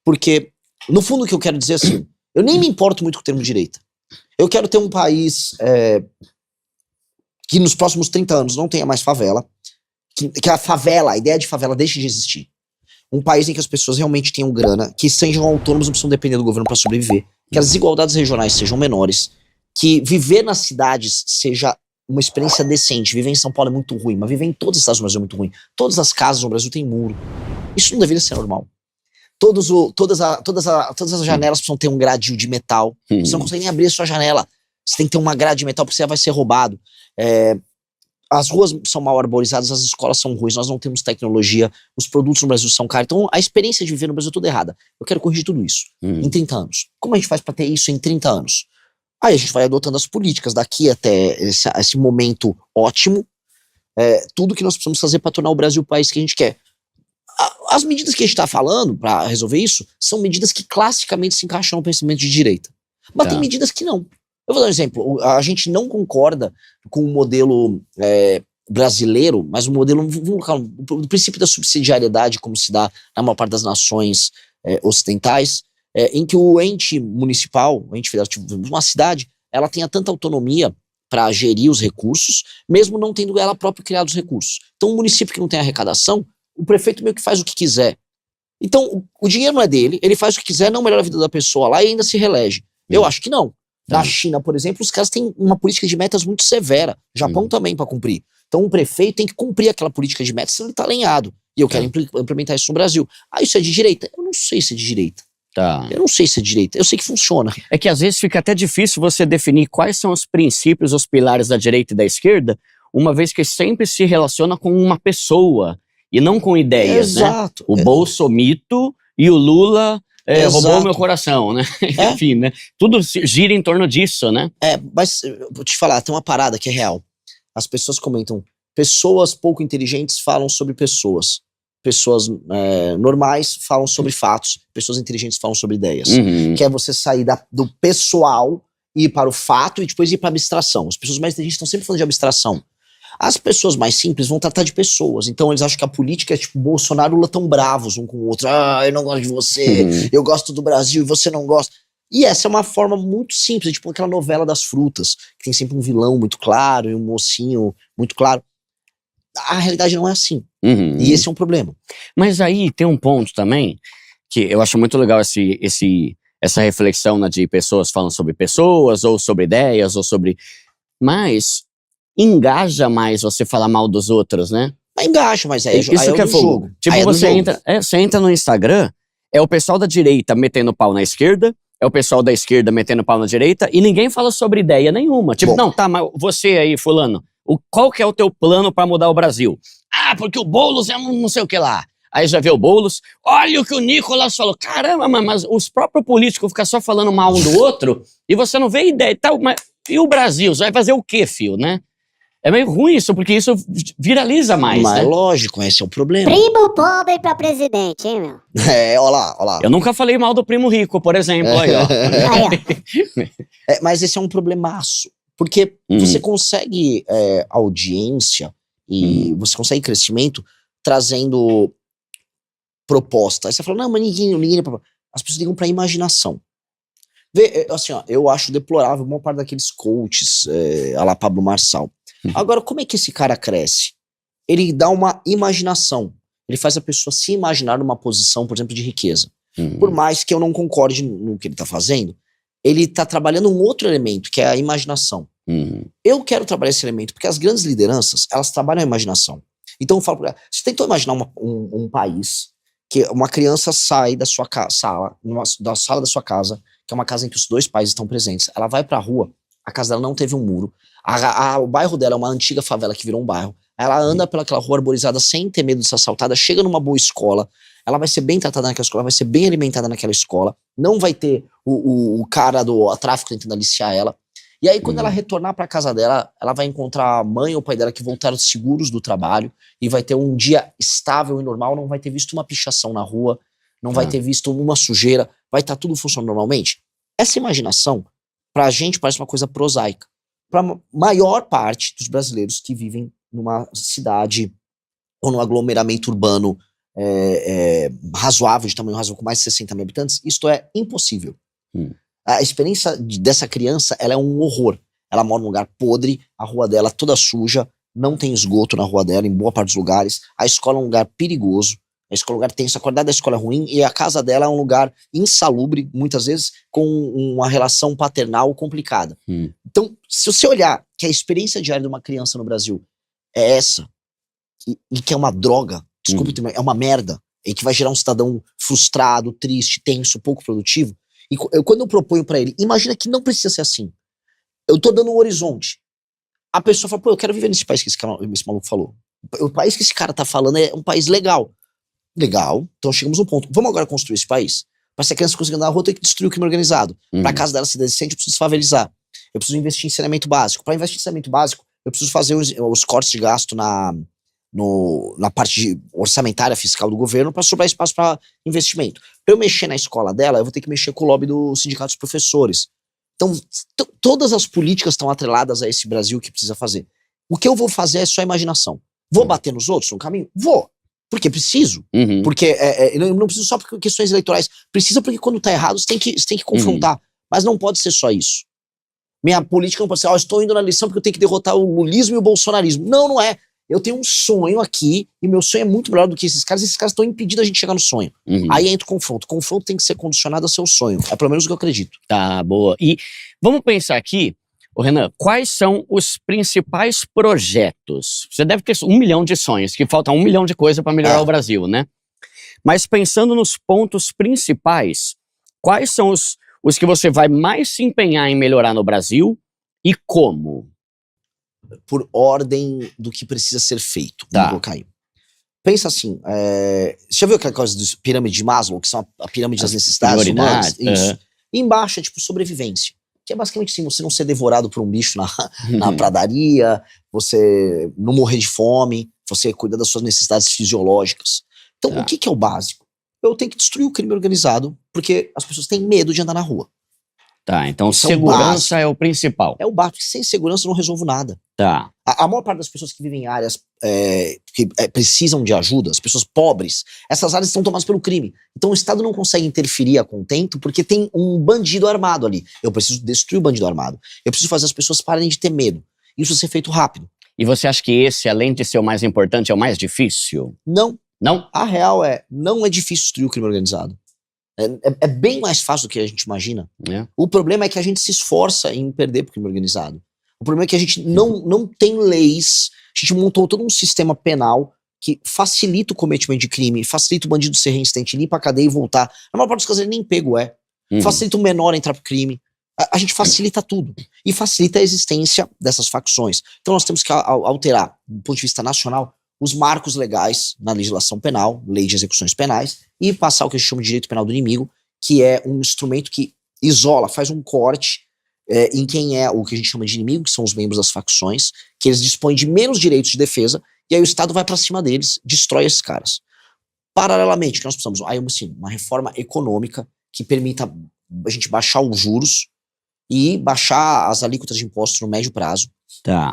Porque, no fundo, o que eu quero dizer é assim, eu nem me importo muito com o termo direita. Eu quero ter um país que nos próximos 30 anos não tenha mais favela, que a ideia de favela deixe de existir. Um país em que as pessoas realmente tenham grana, que sejam autônomos, não precisam depender do governo para sobreviver, que as desigualdades regionais sejam menores, que viver nas cidades seja uma experiência decente. Viver em São Paulo é muito ruim, mas viver em todas as cidades do Brasil é muito ruim. Todas as casas no Brasil têm muro. Isso não deveria ser normal. Todas as janelas precisam ter um gradil de metal. Você não consegue nem abrir a sua janela. Você tem que ter uma grade de metal porque você vai ser roubado. As ruas são mal arborizadas, as escolas são ruins, nós não temos tecnologia, os produtos no Brasil são caros. Então a experiência de viver no Brasil é toda errada. Eu quero corrigir tudo isso em 30 anos. Como a gente faz para ter isso em 30 anos? Aí a gente vai adotando as políticas daqui até esse momento ótimo, tudo que nós precisamos fazer para tornar o Brasil o país que a gente quer. As medidas que a gente está falando para resolver isso são medidas que classicamente se encaixam no pensamento de direita. Mas tem medidas que não. Eu vou dar um exemplo. A gente não concorda com o modelo brasileiro, mas o modelo, o princípio da subsidiariedade, como se dá na maior parte das nações ocidentais, em que o ente municipal, o ente federativo, uma cidade, ela tenha tanta autonomia para gerir os recursos, mesmo não tendo ela própria criado os recursos. Então, um município que não tem arrecadação, o prefeito meio que faz o que quiser. Então, o dinheiro não é dele, ele faz o que quiser, não melhora a vida da pessoa lá e ainda se reelege. Eu acho que não. Na China, por exemplo, os caras têm uma política de metas muito severa. Japão também para cumprir. Então, um prefeito tem que cumprir aquela política de metas, senão ele tá alinhado. E eu quero implementar isso no Brasil. Isso é de direita? Eu não sei se é de direita. Eu não sei se é de direita. Eu sei que funciona. É que às vezes fica até difícil você definir quais são os princípios, os pilares da direita e da esquerda, uma vez que sempre se relaciona com uma pessoa e não com ideias, Exato. Né? O Bolsomito e o Lula roubou meu coração, né? Enfim, né? Tudo gira em torno disso, né? Mas vou te falar, tem uma parada que é real. As pessoas comentam, pessoas pouco inteligentes falam sobre pessoas. Pessoas normais falam sobre fatos. Pessoas inteligentes falam sobre ideias. Que é você sair do pessoal, ir para o fato e depois ir para a abstração. As pessoas mais inteligentes estão sempre falando de abstração. As pessoas mais simples vão tratar de pessoas. Então eles acham que a política é tipo Bolsonaro e Lula tão bravos um com o outro. Eu não gosto de você, eu gosto do Brasil e você não gosta. E essa é uma forma muito simples, tipo aquela novela das frutas, que tem sempre um vilão muito claro e um mocinho muito claro. A realidade não é assim. E esse é um problema. Mas aí tem um ponto também, que eu acho muito legal essa reflexão, né, de pessoas falando sobre pessoas, ou sobre ideias, ou sobre... Mas engaja mais você falar mal dos outros, né? Engaja, mas isso que é fogo. Tipo, você entra no Instagram, é o pessoal da direita metendo pau na esquerda, é o pessoal da esquerda metendo pau na direita, e ninguém fala sobre ideia nenhuma. Tipo, não, tá, mas você aí, fulano, qual que é o teu plano pra mudar o Brasil? Porque o Boulos é não sei o que lá. Aí já vê o Boulos, olha o que o Nicolas falou. Caramba, mas os próprios políticos ficam só falando mal um do outro, e você não vê ideia e tal, mas e o Brasil? Você vai fazer o quê, filho, né? É meio ruim isso, porque isso viraliza mais, mas né? Lógico, esse é o problema. Primo pobre pra presidente, hein, meu? Ó lá. Eu nunca falei mal do primo rico, por exemplo, aí, ó. Mas esse é um problemaço, porque você consegue audiência e você consegue crescimento trazendo proposta. Aí você fala, não, mas ninguém as pessoas ligam pra imaginação. Assim, eu acho deplorável uma parte daqueles coaches, a lá Pablo Marçal. Agora, como é que esse cara cresce? Ele dá uma imaginação. Ele faz a pessoa se imaginar numa posição, por exemplo, de riqueza. Por mais que eu não concorde no que ele tá fazendo, ele tá trabalhando um outro elemento, que é a imaginação. Eu quero trabalhar esse elemento, porque as grandes lideranças, elas trabalham a imaginação. Então eu falo pra ela, você tentou imaginar um país que uma criança sai da sua sala da sua casa, que é uma casa em que os dois pais estão presentes, ela vai pra rua, a casa dela não teve um muro, o bairro dela é uma antiga favela que virou um bairro, ela anda pelaquela rua arborizada sem ter medo de ser assaltada, chega numa boa escola, ela vai ser bem tratada naquela escola, vai ser bem alimentada naquela escola, não vai ter o cara do tráfico tentando aliciar ela. E aí quando ela retornar pra casa dela, ela vai encontrar a mãe ou o pai dela que voltaram seguros do trabalho e vai ter um dia estável e normal, não vai ter visto uma pichação na rua, não vai ter visto uma sujeira, vai estar tudo funcionando normalmente. Essa imaginação, pra gente, parece uma coisa prosaica. Pra maior parte dos brasileiros que vivem numa cidade ou num aglomeramento urbano razoável, de tamanho razoável, com mais de 60 mil habitantes, isto é impossível. A experiência dessa criança, ela é um horror. Ela mora num lugar podre, a rua dela toda suja, não tem esgoto na rua dela, em boa parte dos lugares. A escola é um lugar perigoso, a escola é um lugar tenso, a qualidade da escola é ruim, e a casa dela é um lugar insalubre, muitas vezes, com uma relação paternal complicada. Então, se você olhar que a experiência diária de uma criança no Brasil é essa, e que é uma droga, desculpe, é uma merda, e que vai gerar um cidadão frustrado, triste, tenso, pouco produtivo, e quando eu proponho pra ele, imagina que não precisa ser assim. Eu tô dando um horizonte. A pessoa fala, pô, eu quero viver nesse país que esse maluco falou. O país que esse cara tá falando é um país legal. Legal, então chegamos num ponto. Vamos agora construir esse país. Pra se a criança conseguir andar na rua, eu tenho que destruir o crime organizado. Pra casa dela ser decente, eu preciso desfavelizar. Eu preciso investir em saneamento básico. Pra investir em saneamento básico, eu preciso fazer os cortes de gasto na parte orçamentária fiscal do governo para sobrar espaço para investimento. Para eu mexer na escola dela, eu vou ter que mexer com o lobby do sindicato dos professores. Então, todas as políticas estão atreladas a esse Brasil que precisa fazer. O que eu vou fazer é só imaginação. Vou bater nos outros no caminho? Vou. Porque preciso. Porque eu não preciso só por questões eleitorais. Precisa porque quando tá errado, você tem que confrontar. Mas não pode ser só isso. Minha política não pode ser, estou indo na eleição porque eu tenho que derrotar o lulismo e o bolsonarismo. Não, não é. Eu tenho um sonho aqui, e meu sonho é muito melhor do que esses caras estão impedindo a gente de chegar no sonho. Aí entra o confronto. O confronto tem que ser condicionado ao seu sonho. É pelo menos o que eu acredito. Tá, boa. E vamos pensar aqui, Renan, quais são os principais projetos? Você deve ter 1 milhão de sonhos, que falta 1 milhão de coisas para melhorar o Brasil, né? Mas pensando nos pontos principais, quais são os que você vai mais se empenhar em melhorar no Brasil e como? Por ordem do que precisa ser feito. Tá. Vamos colocar aí. Pensa assim, você já viu aquela coisa dos pirâmide de Maslow, que são a pirâmide das necessidades humanas? Isso. E embaixo é tipo sobrevivência, que é basicamente assim, você não ser devorado por um bicho na pradaria, você não morrer de fome, você cuidar das suas necessidades fisiológicas. Então, o que é o básico? Eu tenho que destruir o crime organizado, porque as pessoas têm medo de andar na rua. Tá, então segurança é o principal. É o básico, sem segurança eu não resolvo nada. Tá. A maior parte das pessoas que vivem em áreas que precisam de ajuda, as pessoas pobres, essas áreas estão tomadas pelo crime. Então o Estado não consegue interferir a contento porque tem um bandido armado ali. Eu preciso destruir o bandido armado. Eu preciso fazer as pessoas pararem de ter medo. Isso ser feito rápido. E você acha que esse, além de ser o mais importante, é o mais difícil? Não. Não? A real não é difícil destruir o crime organizado. É bem mais fácil do que a gente imagina. O problema é que a gente se esforça em perder pro crime organizado. O problema é que a gente não tem leis, a gente montou todo um sistema penal que facilita o cometimento de crime, facilita o bandido ser reincidente, limpa a cadeia e voltar. Na maior parte dos casos ele nem pego facilita o menor entrar pro crime. A gente facilita tudo. E facilita a existência dessas facções. Então nós temos que alterar, do ponto de vista nacional, os marcos legais na legislação penal, lei de execuções penais, e passar o que a gente chama de direito penal do inimigo, que é um instrumento que isola, faz um corte em quem é o que a gente chama de inimigo, que são os membros das facções, que eles dispõem de menos direitos de defesa, e aí o Estado vai pra cima deles, destrói esses caras. Paralelamente, que nós precisamos, uma reforma econômica que permita a gente baixar os juros e baixar as alíquotas de impostos no médio prazo. Tá.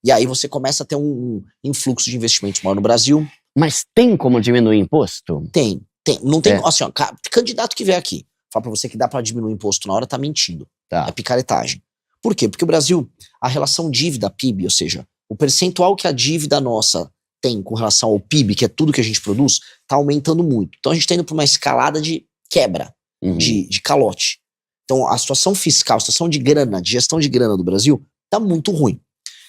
E aí você começa a ter um influxo de investimentos maior no Brasil. Mas tem como diminuir imposto? Tem. Não tem, assim, candidato que vier aqui, fala pra você que dá pra diminuir o imposto na hora, tá mentindo. Tá. É picaretagem. Por quê? Porque o Brasil, a relação dívida-PIB, ou seja, o percentual que a dívida nossa tem com relação ao PIB, que é tudo que a gente produz, tá aumentando muito. Então a gente tá indo pra uma escalada de quebra, de calote. Então a situação fiscal, a situação de grana, de gestão de grana do Brasil, tá muito ruim.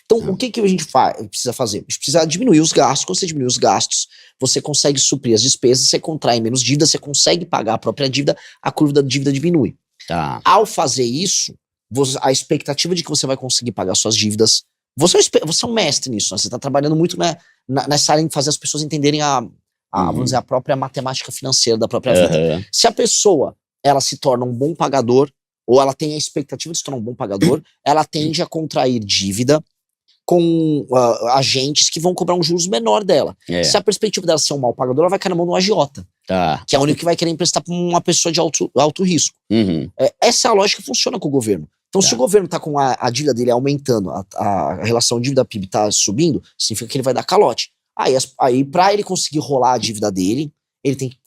Então, o que a gente precisa fazer? A gente precisa diminuir os gastos. Quando você diminui os gastos, você consegue suprir as despesas, você contrai menos dívida, você consegue pagar a própria dívida, a curva da dívida diminui. Tá. Ao fazer isso, a expectativa de que você vai conseguir pagar suas dívidas, você é um mestre nisso, né? Você está trabalhando muito nessa área de fazer as pessoas entenderem vamos dizer, a própria matemática financeira da própria vida. Se a pessoa ela se torna um bom pagador, ou ela tem a expectativa de se tornar um bom pagador, ela tende a contrair dívida com agentes que vão cobrar um juros menor dela. Se a perspectiva dela ser um mau pagador, ela vai cair na mão de um agiota. Tá. Que é o único que vai querer emprestar pra uma pessoa de alto risco. Essa é a lógica que funciona com o governo. Então, se o governo tá com a dívida dele aumentando, a relação dívida-PIB tá subindo, significa que ele vai dar calote. Aí pra ele conseguir rolar a dívida dele, ele tem que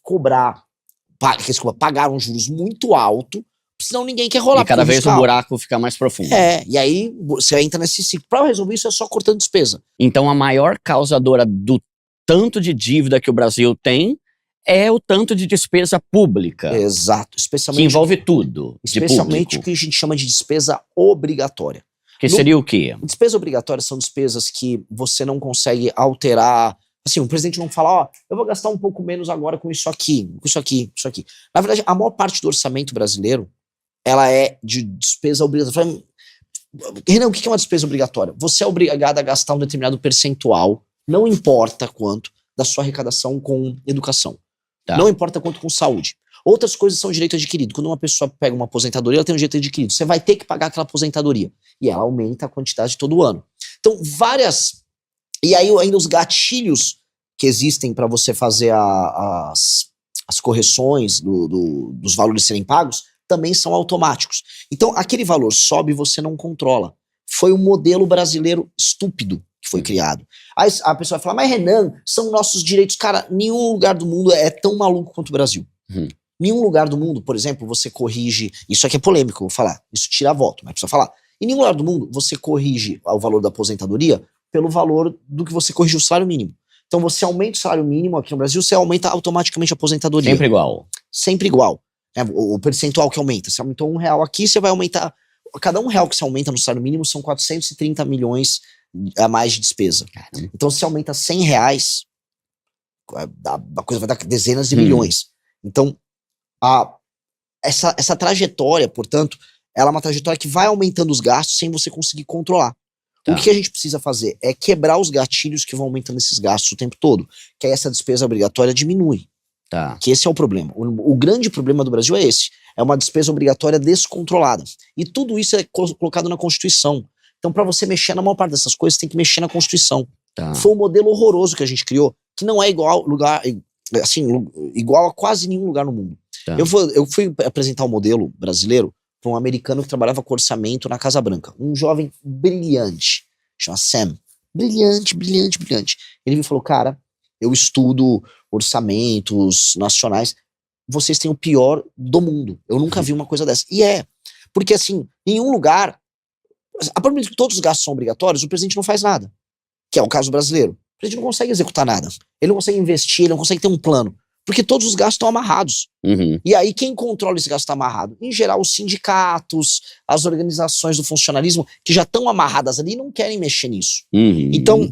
pagar um juros muito alto, senão ninguém quer rolar. E cada vez o buraco fica mais profundo. E aí você entra nesse ciclo. Pra resolver isso é só cortando despesa. Então a maior causadora do tanto de dívida que o Brasil tem é o tanto de despesa pública. Exato. Que envolve tudo. Especialmente o que a gente chama de despesa obrigatória. Que seria o quê? Despesas obrigatórias são despesas que você não consegue alterar. Assim, o presidente não fala, eu vou gastar um pouco menos agora com isso aqui, com isso aqui, isso aqui. Na verdade, a maior parte do orçamento brasileiro, ela é de despesa obrigatória. Renan, o que é uma despesa obrigatória? Você é obrigado a gastar um determinado percentual, não importa quanto, da sua arrecadação com educação. Tá. Não importa quanto com saúde. Outras coisas são direito adquirido. Quando uma pessoa pega uma aposentadoria, ela tem um direito adquirido. Você vai ter que pagar aquela aposentadoria. E ela aumenta a quantidade todo ano. Então, E aí ainda os gatilhos que existem para você fazer as correções dos valores serem pagos também são automáticos. Então, aquele valor sobe e você não controla. Foi um modelo brasileiro estúpido que foi criado. Aí a pessoa vai falar, mas Renan, são nossos direitos. Cara, nenhum lugar do mundo é tão maluco quanto o Brasil. Nenhum lugar do mundo, por exemplo, você corrige... Isso aqui é polêmico, eu vou falar. Isso tira voto, mas precisa falar. Em nenhum lugar do mundo, você corrige o valor da aposentadoria pelo valor do que você corrigiu o salário mínimo. Então você aumenta o salário mínimo aqui no Brasil, você aumenta automaticamente a aposentadoria. Sempre igual. Sempre igual. O percentual que aumenta. Você aumentou R$1 aqui, você vai aumentar... Cada R$1 que você aumenta no salário mínimo são 430 milhões a mais de despesa. Caramba. Então se aumenta R$100, a coisa vai dar dezenas de milhões. Então essa trajetória, portanto, ela é uma trajetória que vai aumentando os gastos sem você conseguir controlar. Tá. O que a gente precisa fazer é quebrar os gatilhos que vão aumentando esses gastos o tempo todo, que aí essa despesa obrigatória diminui. Tá. Que esse é o problema. O grande problema do Brasil é esse. É uma despesa obrigatória descontrolada. E tudo isso é colocado na Constituição. Então, para você mexer na maior parte dessas coisas, tem que mexer na Constituição. Tá. Foi um modelo horroroso que a gente criou, que não é igual a quase nenhum lugar no mundo. Tá. Eu fui apresentar um modelo brasileiro para um americano que trabalhava com orçamento na Casa Branca. Um jovem brilhante, chama Sam. Brilhante, brilhante, brilhante. Ele me falou, cara, eu estudo orçamentos nacionais, vocês têm o pior do mundo. Eu nunca vi uma coisa dessa. E porque assim, em nenhum lugar, a partir do momento que todos os gastos são obrigatórios, o presidente não faz nada. Que é o caso brasileiro. O presidente não consegue executar nada. Ele não consegue investir, ele não consegue ter um plano. Porque todos os gastos estão amarrados. E aí quem controla esse gasto amarrado? Em geral, os sindicatos, as organizações do funcionalismo, que já estão amarradas ali e não querem mexer nisso. Então,